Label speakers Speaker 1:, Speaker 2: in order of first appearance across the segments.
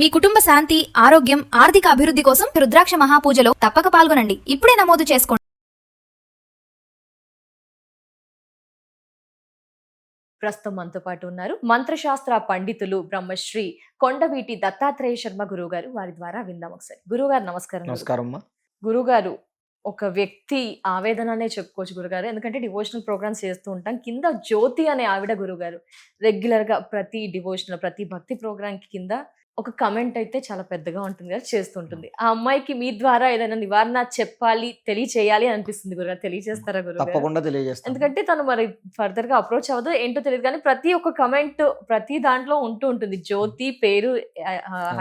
Speaker 1: మీ కుటుంబ శాంతి, ఆరోగ్యం, ఆర్థిక అభివృద్ధి కోసం రుద్రాక్ష మహాపూజలో తప్పక పాల్గొనండి. ఇప్పుడే నమోదు చేసుకోండి.
Speaker 2: ప్రస్తుతం మనతో పాటు ఉన్నారు మంత్రశాస్త్ర పండితులు బ్రహ్మశ్రీ కొండవీటి దత్తాత్రేయ శర్మ గురువు గారు. వారి ద్వారా విందాం ఒకసారి. గురుగారు నమస్కారం.
Speaker 3: నమస్కారం.
Speaker 2: గురుగారు, ఒక వ్యక్తి ఆవేదననే చెప్పుకోవచ్చు గురుగారు, ఎందుకంటే డివోషనల్ ప్రోగ్రామ్స్ చేస్తూ ఉంటాం. కింద జ్యోతి అనే ఆవిడ గురుగారు రెగ్యులర్ గా ప్రతి డివోషనల్ ప్రతి భక్తి ప్రోగ్రామ్ కి కింద ఒక కమెంట్ అయితే చాలా పెద్దగా ఉంటుంది కదా, చేస్తుంటుంది. ఆ అమ్మాయికి మీ ద్వారా ఏదైనా నివారణ చెప్పాలి, తెలియచేయాలి అనిపిస్తుంది గురుగారు. తెలియజేస్తారా గురుగారు?
Speaker 3: తప్పకుండా తెలియజేస్తాను.
Speaker 2: ఎందుకంటే తను మరి ఫర్దర్ గా అప్రోచ్ అవ్వదు ఏంటో తెలియదు, కానీ ప్రతి ఒక్క కమెంట్ ప్రతి దాంట్లో ఉంటూ ఉంటుంది. జ్యోతి పేరు,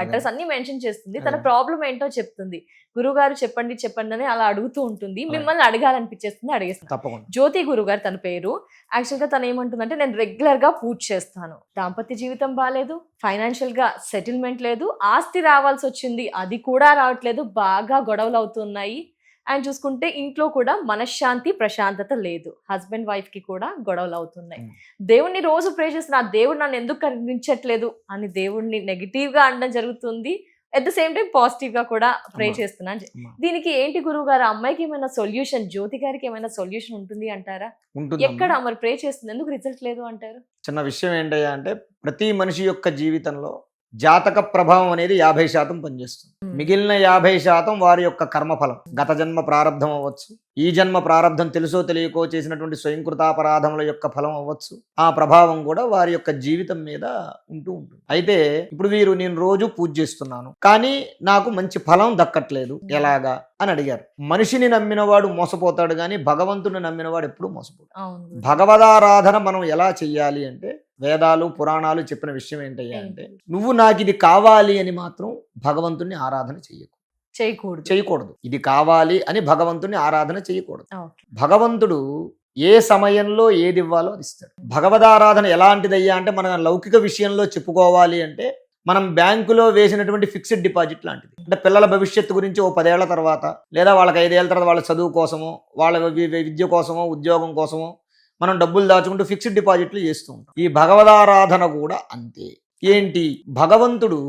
Speaker 2: అడ్రస్ అన్ని మెన్షన్ చేస్తుంది. తన ప్రాబ్లం ఏంటో చెప్తుంది. గురుగారు చెప్పండి చెప్పండి అని అలా అడుగుతూ ఉంటుంది. మిమ్మల్ని అడగాలనిపించేస్తుంది, అడిగేస్తుంది. జ్యోతి గురుగారు తన పేరు. యాక్చువల్ గా తను ఏమంటుందంటే, నేను రెగ్యులర్ గా పూజ చేస్తాను, దాంపత్య జీవితం బాగాలేదు, ఫైనాన్షియల్ గా సెటిల్మెంట్ లేదు, ఆస్తి రావాల్సి వచ్చింది అది కూడా రావట్లేదు, బాగా గొడవలు అవుతున్నాయి. అండ్ చూసుకుంటే ఇంట్లో కూడా మనశ్శాంతి ప్రశాంతత లేదు, హస్బెండ్ వైఫ్ కి కూడా గొడవలు అవుతున్నాయి. దేవుణ్ణి రోజు ప్రే చేస్తున్నా, దేవుడు నన్ను ఎందుకు కనిపించట్లేదు అని దేవుణ్ణి నెగిటివ్ గా అనడం జరుగుతుంది. At the same time positive గా కూడా ప్రే చేస్తున్నాను. దీనికి ఏంటి గురువు గారు? అమ్మాయికి ఏమైనా సొల్యూషన్, జ్యోతి గారికి ఏమైనా సొల్యూషన్ ఉంటుంది అంటారా? ఎక్కడ మరి ప్రే చేస్తుంది, ఎందుకు రిజల్ట్ లేదు అంటారు?
Speaker 3: చిన్న విషయం ఏంటయ్యా అంటే, ప్రతి మనిషి యొక్క జీవితంలో జాతక ప్రభావం అనేది 50% పనిచేస్తుంది. మిగిలిన 50% వారి యొక్క కర్మఫలం. గత జన్మ ప్రారంధం అవ్వచ్చు, ఈ జన్మ ప్రారంధం తెలుసో తెలియకో చేసినటువంటి స్వయంకృతాపరాధముల యొక్క ఫలం అవ్వచ్చు. ఆ ప్రభావం కూడా వారి యొక్క జీవితం మీద ఉంటూ ఉంటుంది. అయితే ఇప్పుడు నేను రోజు పూజ చేస్తున్నాను, కానీ నాకు మంచి ఫలం దక్కట్లేదు, ఎలాగా అని అడిగారు. మనిషిని నమ్మినవాడు మోసపోతాడు, కానీ భగవంతుని నమ్మినవాడు ఎప్పుడూ మోసపోతాడు. భగవదారాధన మనం ఎలా చెయ్యాలి అంటే, వేదాలు పురాణాలు చెప్పిన విషయం ఏంటయ్యా అంటే, నువ్వు నాకు ఇది కావాలి అని మాత్రం భగవంతుని ఆరాధన చేయకూడదు. ఇది కావాలి అని భగవంతుని ఆరాధన చేయకూడదు. భగవంతుడు ఏ సమయంలో ఏది ఇవ్వాలో అది ఇస్తాడు. భగవదారాధన ఎలాంటిదయ్యా అంటే, మన లౌకిక విషయంలో చెప్పుకోవాలి అంటే, మనం బ్యాంకులో వేసినటువంటి ఫిక్స్డ్ డిపాజిట్ లాంటిది. అంటే పిల్లల భవిష్యత్తు గురించి ఓ 10 ఏళ్ల తర్వాత, లేదా వాళ్ళకి 5 ఏళ్ల తర్వాత వాళ్ళ చదువు కోసమో, వాళ్ళ విద్య కోసమో, ఉద్యోగం కోసమో మనం డబ్బులు దాచుకుంటూ ఫిక్స్డ్ డిపాజిట్లు చేస్తూ ఉంటాం. ఈ భగవదారాధన కూడా అంతే. ఏంటి, భగవంతుడు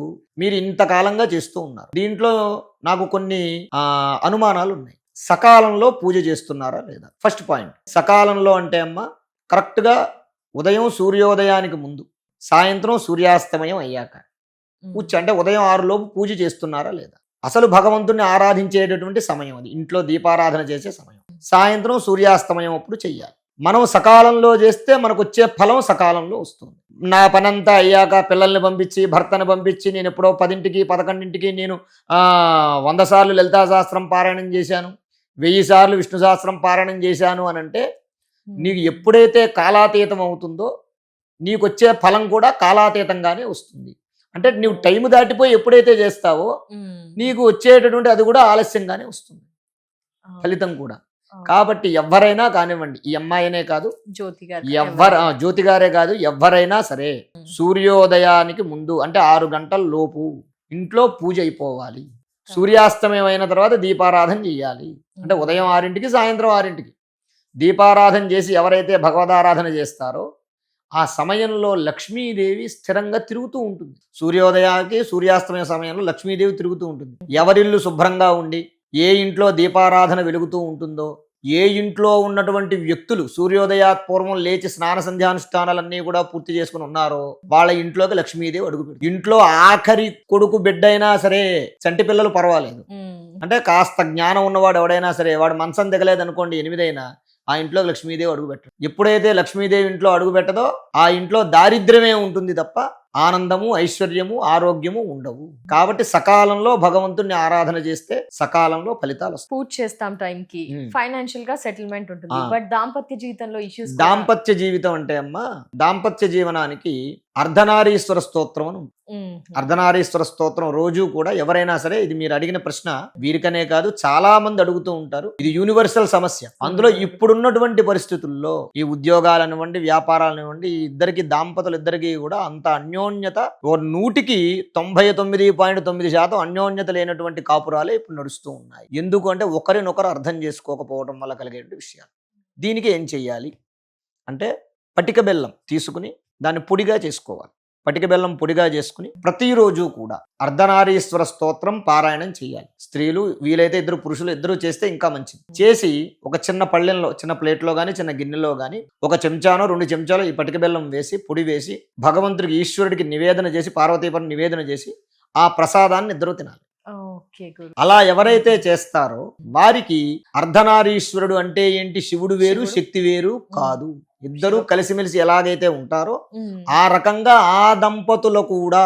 Speaker 3: మీరు ఇంతకాలంగా చేస్తూ ఉన్నారు, దీంట్లో నాకు కొన్ని అనుమానాలు ఉన్నాయి. సకాలంలో పూజ చేస్తున్నారా లేదా? First point. సకాలంలో అంటే అమ్మ, కరెక్ట్గా ఉదయం సూర్యోదయానికి ముందు, సాయంత్రం సూర్యాస్తమయం అయ్యాక పూజ, అంటే ఉదయం 6 లోపు పూజ చేస్తున్నారా లేదా? అసలు భగవంతుని ఆరాధించేటటువంటి సమయం అది, ఇంట్లో దీపారాధన చేసే సమయం. సాయంత్రం సూర్యాస్తమయం అప్పుడు చెయ్యాలి. మనం సకాలంలో చేస్తే మనకు వచ్చే ఫలం సకాలంలో వస్తుంది. నా పనంతా అయ్యాక పిల్లల్ని పంపించి, భర్తను పంపించి, నేను ఎప్పుడో 10ంటికి 11ంటికి నేను 100 సార్లు లలితా సహస్రం పారాయణం చేశాను, 1000 సార్లు విష్ణు సహస్రం పారాయణం చేశాను అని అంటే, నీకు ఎప్పుడైతే కాలాతీతం అవుతుందో నీకు వచ్చే ఫలం కూడా కాలాతీతంగానే వస్తుంది. అంటే నువ్వు టైం దాటిపోయి ఎప్పుడైతే చేస్తావో నీకు వచ్చేటటువంటి అది కూడా ఆలస్యంగానే వస్తుంది, ఫలితం కూడా. కాబట్టి ఎవరైనా కానివ్వండి, ఈ అమ్మాయినే కాదు, జ్యోతి గారే కాదు, ఎవరైనా సరే సూర్యోదయానికి ముందు అంటే 6 గంటల లోపు ఇంట్లో పూజ అయిపోవాలి. సూర్యాస్తమయం అయిన తర్వాత దీపారాధన చేయాలి. అంటే ఉదయం 6ంటికి సాయంత్రం 6ంటికి దీపారాధన చేసి ఎవరైతే భగవదారాధన చేస్తారో ఆ సమయంలో లక్ష్మీదేవి స్థిరంగా తిరుగుతూ ఉంటుంది. సూర్యోదయానికి సూర్యాస్తమయ సమయంలో లక్ష్మీదేవి తిరుగుతూ ఉంటుంది. ఎవరిల్లు శుభ్రంగా ఉండి ఏ ఇంట్లో దీపారాధన వెలుగుతూ ఉంటుందో, ఏ ఇంట్లో ఉన్నటువంటి వ్యక్తులు సూర్యోదయాత్ పూర్వం లేచి స్నాన సంధ్యానుష్ఠానాలన్నీ కూడా పూర్తి చేసుకుని ఉన్నారో వాళ్ళ ఇంట్లోకి లక్ష్మీదేవి అడుగుపెడుతుంది. ఇంట్లో ఆఖరి కొడుకు బిడ్డ అయినా సరే, చంటి పిల్లలు పర్వాలేదు, అంటే కాస్త జ్ఞానం ఉన్నవాడు ఎవడైనా సరే, వాడు మంచం దిగలేదు అనుకోండి 8 అయినా, ఆ ఇంట్లో లక్ష్మీదేవి అడుగుపెట్టదు. ఎప్పుడైతే లక్ష్మీదేవి ఇంట్లో అడుగు పెట్టదో ఆ ఇంట్లో దారిద్ర్యమే ఉంటుంది తప్ప ఆనందము, ఐశ్వర్యము, ఆరోగ్యము ఉండవు. కాబట్టి సకాలంలో భగవంతుని ఆరాధన చేస్తే సకాలంలో ఫలితాలు వస్తాయి.
Speaker 2: పూజ చేస్తాం టైంకి, ఫైనాన్షియల్ గా సెటిల్మెంట్ ఉంటుంది. బట్ దాంపత్య జీవితంలో ఇష్యూస్.
Speaker 3: దాంపత్య జీవితం అంటే అమ్మా, దాంపత్య జీవనానికి అర్ధనారీశ్వర స్తోత్రం అని ఉంది. అర్ధనారీశ్వర స్తోత్రం రోజు కూడా ఎవరైనా సరే, ఇది మీరు అడిగిన ప్రశ్న వీరికనే కాదు చాలా మంది అడుగుతూ ఉంటారు, ఇది యూనివర్సల్ సమస్య. అందులో ఇప్పుడున్నటువంటి పరిస్థితుల్లో ఈ ఉద్యోగాలనివ్వండి, వ్యాపారాలనివ్వండి, ఇద్దరికి దాంపతులు ఇద్దరికి కూడా అంత అన్యోన్యత, 100కి 99.9% అన్యోన్యత లేనటువంటి కాపురాలే ఇప్పుడు నడుస్తూ ఉన్నాయి. ఎందుకు అంటే ఒకరినొకరు అర్థం చేసుకోకపోవడం వల్ల కలిగే విషయాలు. దీనికి ఏం చెయ్యాలి అంటే, పటిక బెల్లం తీసుకుని దాన్ని పొడిగా చేసుకోవాలి. పటిక బెల్లం పొడిగా చేసుకుని ప్రతిరోజు కూడా అర్ధనారీశ్వర స్తోత్రం పారాయణం చేయాలి. స్త్రీలు వీలైతే ఇద్దరు పురుషులు ఇద్దరు చేస్తే ఇంకా మంచిది. చేసి ఒక చిన్న పళ్ళెంలో, చిన్న ప్లేట్లో కానీ చిన్న గిన్నెలో కానీ 1 చెంచానో 2 చెంచాలో ఈ పటిక బెల్లం వేసి పొడి వేసి భగవంతుడికి ఈశ్వరుడికి నివేదన చేసి పార్వతీపురం నివేదన చేసి ఆ ప్రసాదాన్ని ఇద్దరు తినాలి.
Speaker 2: ఓకే గురు.
Speaker 3: అలా ఎవరైతే చేస్తారో వారికి అర్ధనారీశ్వరుడు అంటే ఏంటి, శివుడు వేరు
Speaker 2: శివుడు.
Speaker 3: శక్తి వేరు కాదు. ఇద్దరు కలిసిమెలిసి ఎలాగైతే ఉంటారో
Speaker 2: మ్మ్.
Speaker 3: ఆ రకంగా ఆ దంపతులు కూడా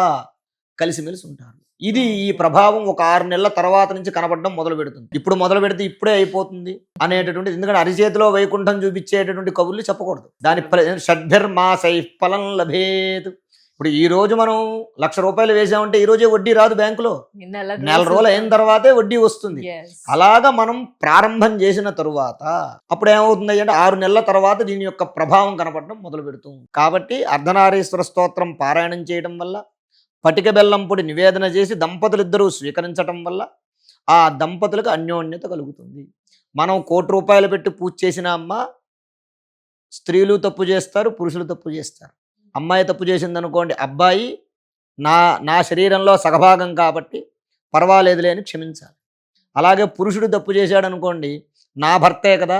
Speaker 3: కలిసిమెలిసి ఉంటారు. ఇది ఈ ప్రభావం ఒక 6 నెలల తర్వాత నుంచి కనపడడం మొదలు పెడుతుంది. ఇప్పుడు మొదలు పెడితే ఇప్పుడే అయిపోతుంది అనేటటువంటి, ఎందుకంటే అరిచేతిలో వైకుంఠం చూపించేటటువంటి కబుర్లు చెప్పకూడదు. దాని షడ్భిర్మాసై ఫలం లభేత్. ఇప్పుడు ఈ రోజు మనం ₹1,00,000 వేసామంటే ఈ రోజే వడ్డీ రాదు బ్యాంకులో, నెల రోజులు అయిన తర్వాతే వడ్డీ వస్తుంది.
Speaker 2: Yes.
Speaker 3: అలాగా మనం ప్రారంభం చేసిన తరువాత అప్పుడు ఏమవుతుంది అంటే 6 నెలల తర్వాత దీని యొక్క ప్రభావం కనపడడం మొదలు పెడుతుంది. కాబట్టి అర్ధనారీశ్వర స్తోత్రం పారాయణం చేయడం వల్ల, పటిక బెల్లం పొడి నివేదన చేసి దంపతులిద్దరూ స్వీకరించడం వల్ల ఆ దంపతులకు అన్యోన్యత కలుగుతుంది. మనం ₹1,00,00,000 పెట్టి పూజ చేసిన అమ్మ, స్త్రీలు తప్పు చేస్తారు, పురుషులు తప్పు చేస్తారు. అమ్మాయి తప్పు చేసింది అనుకోండి, అబ్బాయి నా శరీరంలో సగభాగం కాబట్టి పర్వాలేదులే అని క్షమించాలి. అలాగే పురుషుడు తప్పు చేశాడు అనుకోండి, నా భర్తే కదా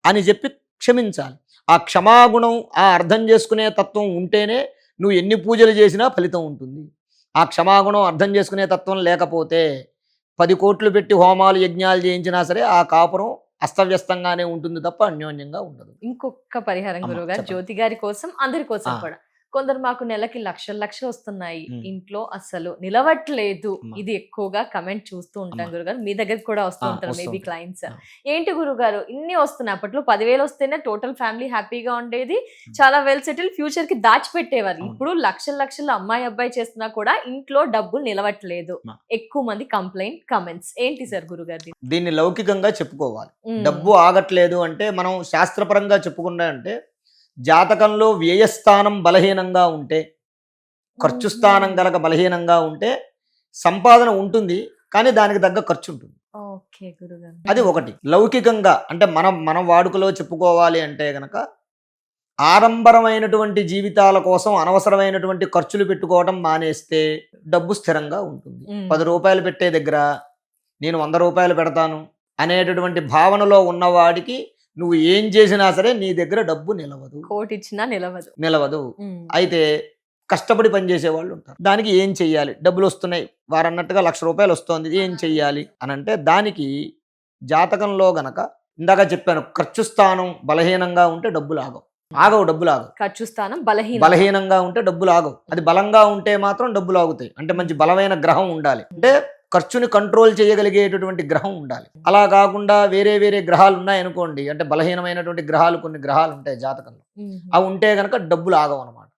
Speaker 3: అని చెప్పి క్షమించాలి. ఆ క్షమాగుణం, ఆ అర్థం చేసుకునే తత్వం ఉంటేనే నువ్వు ఎన్ని పూజలు చేసినా ఫలితం ఉంటుంది. ఆ క్షమాగుణం, అర్థం చేసుకునే తత్వం లేకపోతే 10 కోట్లు పెట్టి హోమాలు యజ్ఞాలు చేయించినా సరే ఆ కాపురం అస్తవ్యస్తంగానే ఉంటుంది తప్ప అన్యోన్యంగా ఉండదు.
Speaker 2: ఇంకొక పరిహారం
Speaker 3: అమ్మ,
Speaker 2: గురువు గారు,
Speaker 3: చెప్పండి.
Speaker 2: జ్యోతి గారి కోసం, అందరి కోసం
Speaker 3: ఆ.
Speaker 2: కూడా. కొందరు మాకు నెలకి లక్షలు వస్తున్నాయి,
Speaker 3: మ్మ్.
Speaker 2: ఇంట్లో అసలు నిలవట్లేదు,
Speaker 3: అమ్మ.
Speaker 2: ఇది ఎక్కువగా కమెంట్ చూస్తూ ఉంటాం
Speaker 3: అమ్మ.
Speaker 2: గురుగారు. మీ దగ్గర కూడా వస్తూ
Speaker 3: ఆ,
Speaker 2: ఉంటారు
Speaker 3: వస్తూ
Speaker 2: మేబీ
Speaker 3: ఉంటారు.
Speaker 2: క్లయింట్స్.
Speaker 3: ఆ.
Speaker 2: ఏంటి గురుగారు ఇన్ని వస్తున్నాయి? అప్పట్లో 10,000 వస్తేనే టోటల్ ఫ్యామిలీ హ్యాపీగా ఉండేది, చాలా వెల్ సెటిల్, ఫ్యూచర్ కి దాచిపెట్టేవారు.
Speaker 3: అవును.
Speaker 2: ఇప్పుడు లక్షలు అమ్మాయి అబ్బాయి చేస్తున్నా కూడా ఇంట్లో డబ్బులు నిలవట్లేదు,
Speaker 3: అమ్మ.
Speaker 2: ఎక్కువ మంది కంప్లైంట్ కమెంట్స్. ఏంటి సార్ గురుగారు?
Speaker 3: దీన్ని లౌకికంగా చెప్పుకోవాలి. డబ్బు ఆగట్లేదు అంటే మనం శాస్త్రపరంగా చెప్పుకున్నా అంటే జాతకంలో వ్యయస్థానం బలహీనంగా ఉంటే, ఖర్చు స్థానం గనక బలహీనంగా ఉంటే సంపాదన ఉంటుంది కానీ దానికి తగ్గ ఖర్చు ఉంటుంది.
Speaker 2: ఓకే గురుగారు.
Speaker 3: అది ఒకటి. లౌకికంగా అంటే మనం వాడుకలో చెప్పుకోవాలి అంటే గనక ఆడంబరమైనటువంటి జీవితాల కోసం అనవసరమైనటువంటి ఖర్చులు పెట్టుకోవడం మానేస్తే డబ్బు స్థిరంగా ఉంటుంది.
Speaker 2: మ్మ్.
Speaker 3: ₹10 పెట్టే దగ్గర నేను ₹100 పెడతాను అనేటటువంటి భావనలో ఉన్నవాడికి నువ్వు ఏం చేసినా సరే నీ దగ్గర డబ్బు నిలవదు.
Speaker 2: కోటి ఇచ్చినా నిలవదు. మ్మ్.
Speaker 3: అయితే కష్టపడి పనిచేసే వాళ్ళు ఉంటారు. దానికి ఏం చెయ్యాలి? డబ్బులు వస్తున్నాయి, వారు అన్నట్టుగా ₹1,00,000 వస్తుంది, ఏం చెయ్యాలి అని అంటే దానికి జాతకంలో గనక ఇందాక చెప్పాను, ఖర్చు స్థానం బలహీనంగా ఉంటే డబ్బులు డబ్బులు ఆగవు.
Speaker 2: ఖర్చు స్థానం
Speaker 3: బలహీనంగా ఉంటే డబ్బులు ఆగవు. అది బలంగా ఉంటే మాత్రం డబ్బులు ఆగుతాయి. అంటే మంచి బలమైన గ్రహం ఉండాలి, అంటే ఖర్చుని కంట్రోల్ చేయగలిగేటటువంటి గ్రహం ఉండాలి. అలా కాకుండా వేరే వేరే గ్రహాలు ఉన్నాయనుకోండి, అంటే బలహీనమైనటువంటి గ్రహాలు కొన్ని గ్రహాలు ఉంటాయి జాతకంలో, అవి ఉంటే గనక డబ్బులు ఆగవు అనమాట.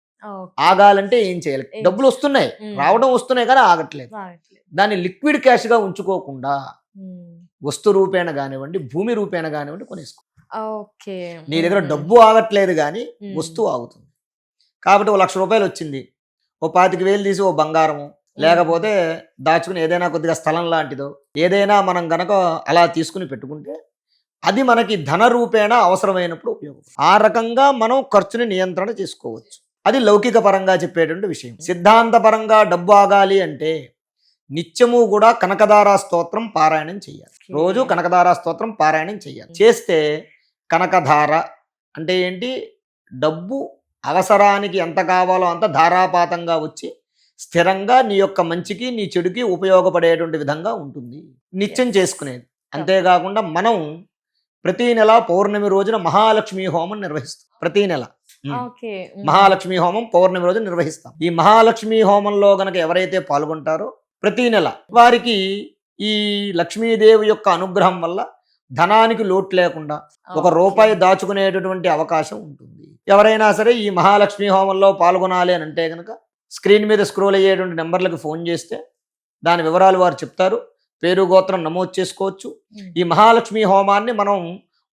Speaker 3: ఆగాలంటే ఏం చేయాలి? డబ్బులు వస్తున్నాయి, రావడం వస్తున్నాయి కానీ ఆగట్లేదు. దాన్ని లిక్విడ్ క్యాష్ గా ఉంచుకోకుండా వస్తు రూపేణ కానివ్వండి, భూమి రూపేణ కానివ్వండి కొనేసుకో. నీ దగ్గర డబ్బు ఆగట్లేదు కానీ వస్తువు ఆగుతుంది. కాబట్టి ₹1,00,000 వచ్చింది, ఓ 25,000 తీసి ఓ బంగారము లేకపోతే దాచుకుని ఏదైనా కొద్దిగా స్థలం లాంటిదో ఏదైనా మనం గనక అలా తీసుకుని పెట్టుకుంటే అది మనకి ధన రూపేణ అవసరమైనప్పుడు ఉపయోగం. ఆ రకంగా మనం ఖర్చుని నియంత్రణ చేసుకోవచ్చు. అది లౌకిక పరంగా చెప్పేటువంటి విషయం. సిద్ధాంత పరంగా డబ్బు ఆగాలి అంటే నిత్యము కూడా కనకదారా స్తోత్రం పారాయణం చేయాలి. రోజు కనకదారా స్తోత్రం పారాయణం చేయాలి. చేస్తే కనకధార అంటే ఏంటి? డబ్బు అవసరానికి ఎంత కావాలో అంత ధారాపాతంగా వచ్చి స్థిరంగా నీ యొక్క మంచికి నీ చెడుకి ఉపయోగపడేటువంటి విధంగా ఉంటుంది. నిత్యం చేసుకునేది. అంతేకాకుండా మనం ప్రతి నెల పౌర్ణమి రోజున మహాలక్ష్మి హోమం నిర్వహిస్తాం. ప్రతి నెల మహాలక్ష్మి హోమం పౌర్ణమి రోజు నిర్వహిస్తాం. ఈ మహాలక్ష్మి హోమంలో గనక ఎవరైతే పాల్గొంటారో ప్రతి నెల వారికి ఈ లక్ష్మీదేవి యొక్క అనుగ్రహం వల్ల ధనానికి లోటు లేకుండా ₹1 దాచుకునేటటువంటి అవకాశం ఉంటుంది. ఎవరైనా సరే ఈ మహాలక్ష్మి హోమంలో పాల్గొనాలి అని అంటే కనుక స్క్రీన్ మీద స్క్రోల్ అయ్యేటువంటి నెంబర్లకు ఫోన్ చేస్తే దాని వివరాలు వారు చెప్తారు. పేరు గోత్రం నమోదు చేసుకోవచ్చు. ఈ మహాలక్ష్మి హోమాన్ని మనం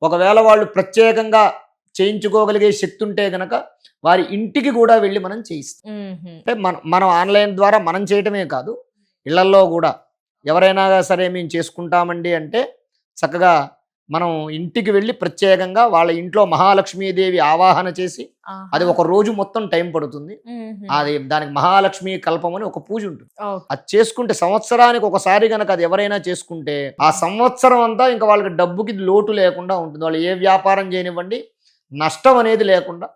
Speaker 3: ఒకవేళ వాళ్ళు ప్రత్యేకంగా చేయించుకోగలిగే శక్తి ఉంటే గనక వారి ఇంటికి కూడా వెళ్ళి మనం చేయిస్తాం. అంటే మనం ఆన్లైన్ ద్వారా మనం చేయటమే కాదు, ఇళ్లల్లో కూడా ఎవరైనా సరే మేము చేసుకుంటామండి అంటే చక్కగా మనం ఇంటికి వెళ్ళి ప్రత్యేకంగా వాళ్ళ ఇంట్లో మహాలక్ష్మీదేవి ఆవాహన చేసి
Speaker 2: ఆహా.
Speaker 3: అది ఒక రోజు మొత్తం టైం పడుతుంది.
Speaker 2: మ్మ్.
Speaker 3: అది దానికి మహాలక్ష్మి కల్పం అని ఒక పూజ ఉంటుంది.
Speaker 2: ఓకే.
Speaker 3: అది చేసుకుంటే సంవత్సరానికి ఒకసారి కనుక అది ఎవరైనా చేసుకుంటే ఆ సంవత్సరం అంతా ఇంకా వాళ్ళకి డబ్బుకి లోటు లేకుండా ఉంటుంది. వాళ్ళు ఏ వ్యాపారం చేయనివ్వండి, నష్టం అనేది లేకుండా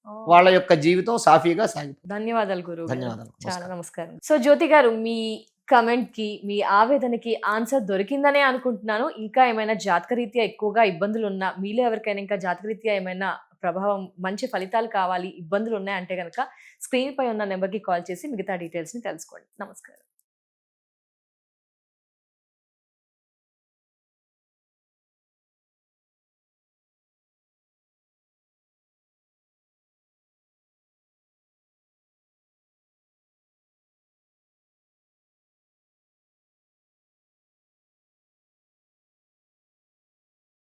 Speaker 2: ఓ.
Speaker 3: వాళ్ళ యొక్క జీవితం సాఫీగా సాగిపోతుంది.
Speaker 2: ధన్యవాదాలు గురువు గారు.
Speaker 3: ధన్యవాదాలు.
Speaker 2: చాలా నమస్కారం. సో జ్యోతి గారు, మీ కమెంట్ కి, మీ ఆవేదనకి ఆన్సర్ దొరికిందనే అనుకుంటున్నాను. ఇంకా ఏమైనా జాతకరీత్యా ఎక్కువగా ఇబ్బందులు ఉన్నా, మీలో ఎవరికైనా ఇంకా జాతకరీత్యా ఏమైనా ప్రభావం, మంచి ఫలితాలు కావాలి, ఇబ్బందులు ఉన్నాయంటే కనుక స్క్రీన్ పై ఉన్న నెంబర్కి కాల్ చేసి మిగతా డీటెయిల్స్ ని తెలుసుకోండి. నమస్కారం.